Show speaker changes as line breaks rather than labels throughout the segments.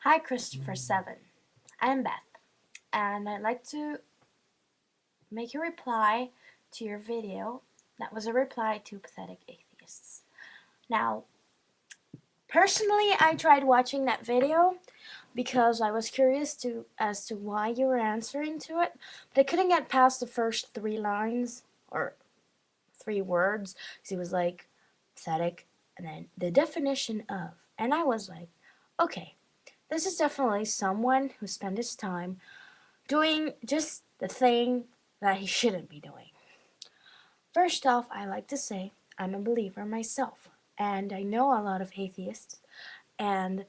Hi, Christopher7. I'm Beth, and I'd like to make a reply to your video that was a reply to pathetic atheists. Now, personally, I tried watching that video because I was curious as to why you were answering to it, but I couldn't get past the first 3 lines or 3 words because it was like pathetic and then the definition of, and I was like, okay, this is definitely someone who spent his time doing just the thing that he shouldn't be doing. First off, I like to say I'm a believer myself, and I know a lot of atheists, and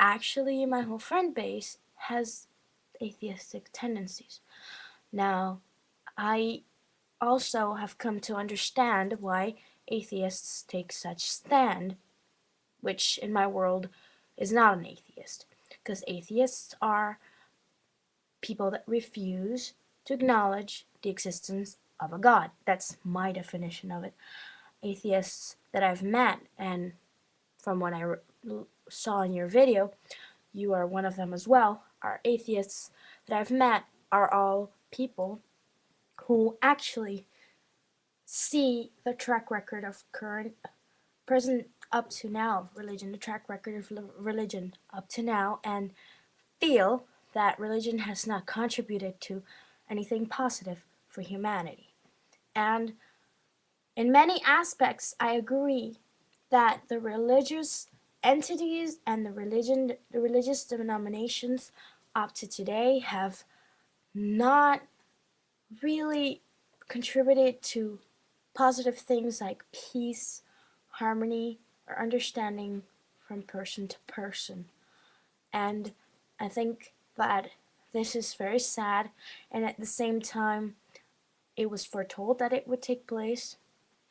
actually, my whole friend base has atheistic tendencies. Now, I also have come to understand why atheists take such stand, which in my world is not an atheist, because atheists are people that refuse to acknowledge the existence of a God. That's my definition of it. Atheists that I've met, and from what I saw in your video, you are one of them as well, are atheists that I've met are all people who actually see the track record of present up to now religion, the track record of religion up to now, and feel that religion has not contributed to anything positive for humanity. And in many aspects, I agree that the religious entities and the religious denominations up to today have not really contributed to positive things like peace, harmony, or understanding from person to person. And I think that this is very sad, and at the same time, it was foretold that it would take place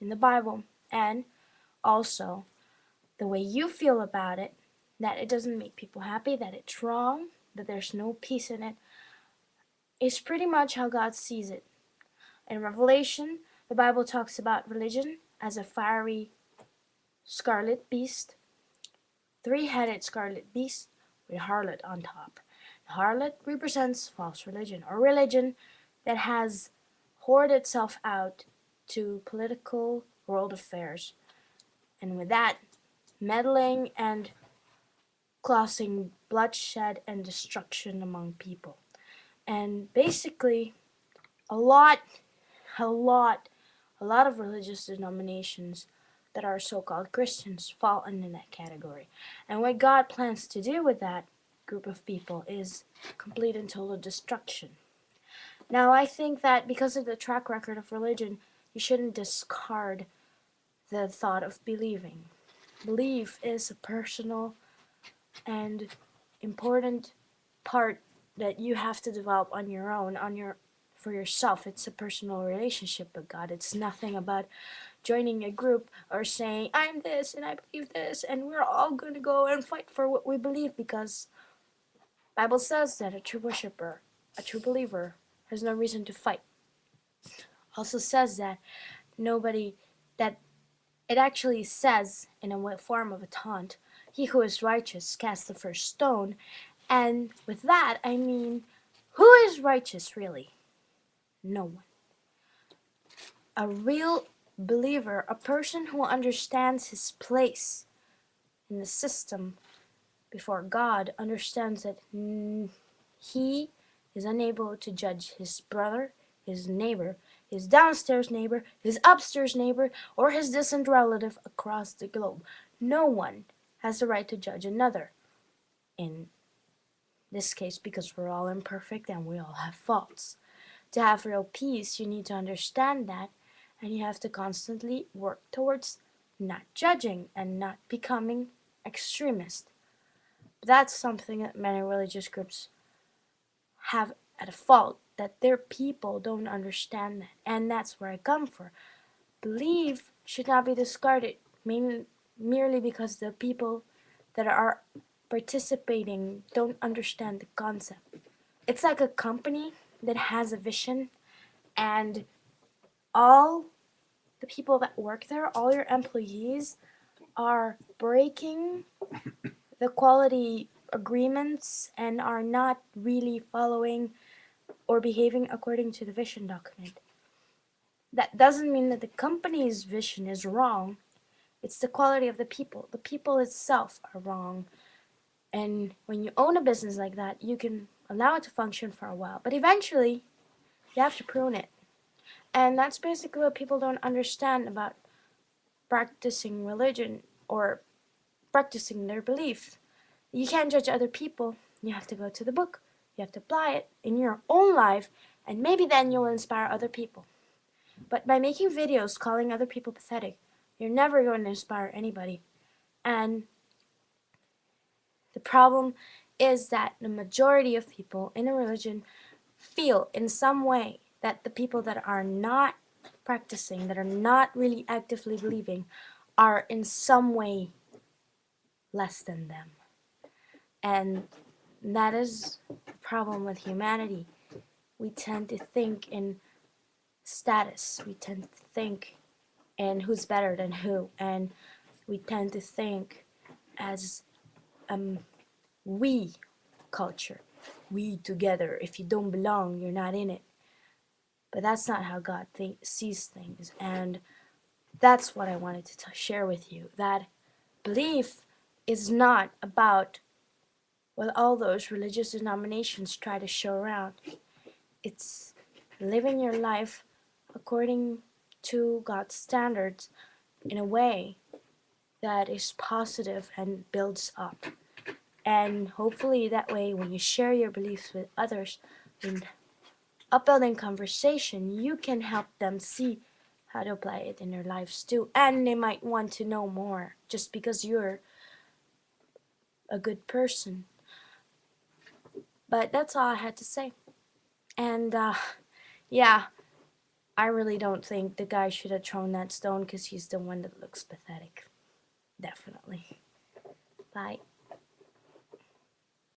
in the Bible. And also, the way you feel about it, that it doesn't make people happy, that it's wrong, that there's no peace in it, is pretty much how God sees it. In Revelation, the Bible talks about religion as a fiery scarlet beast, 3-headed scarlet beast with a harlot on top. The harlot represents false religion, or religion that has hoarded itself out to political world affairs, and with that, meddling and causing bloodshed and destruction among people. And basically, a lot, a lot, a lot of religious denominations that are so-called Christians fall into that category. And what God plans to do with that group of people is complete and total destruction. Now, I think that because of the track record of religion, you shouldn't discard the thought of believing. Belief is a personal and important part that you have to develop on your own, for yourself. It's a personal relationship with God. It's nothing about joining a group or saying, I'm this and I believe this and we're all going to go and fight for what we believe, because Bible says that a true worshiper, a true believer, has no reason to fight. Also says that nobody, that it actually says in a form of a taunt, he who is righteous cast the first stone. And with that, I mean, who is righteous really? No one. A real believer, a person who understands his place in the system before God, understands that he is unable to judge his brother, his neighbor, his downstairs neighbor, his upstairs neighbor, or his distant relative across the globe. No one has the right to judge another. In this case, because we're all imperfect and we all have faults. To have real peace, you need to understand that, and you have to constantly work towards not judging and not becoming extremist. That's something that many religious groups have at a fault, that their people don't understand that, and that's where I come from. Belief should not be discarded merely because the people that are participating don't understand the concept. It's like a company that has a vision, and all the people that work there, all your employees, are breaking the quality agreements and are not really following or behaving according to the vision document. That doesn't mean that the company's vision is wrong. It's the quality of the people. The people itself are wrong. And when you own a business like that, you can allow it to function for a while. But eventually, you have to prune it. And that's basically what people don't understand about practicing religion or practicing their belief. You can't judge other people. You have to go to the book. You have to apply it in your own life, and maybe then you'll inspire other people. But by making videos calling other people pathetic, you're never going to inspire anybody. And the problem is that the majority of people in a religion feel in some way that the people that are not practicing, that are not really actively believing, are in some way less than them. And that is the problem with humanity. We tend to think in status. We tend to think in who's better than who. And we tend to think as we culture. We together. If you don't belong, you're not in it. But that's not how God sees things. And that's what I wanted to share with you. That belief is not about what all those religious denominations try to show around. It's living your life according to God's standards in a way that is positive and builds up. And hopefully that way, when you share your beliefs with others in upbuilding conversation, you can help them see how to apply it in their lives too. And they might want to know more just because you're a good person. But that's all I had to say. And yeah, I really don't think the guy should have thrown that stone because he's the one that looks pathetic. Definitely. Bye.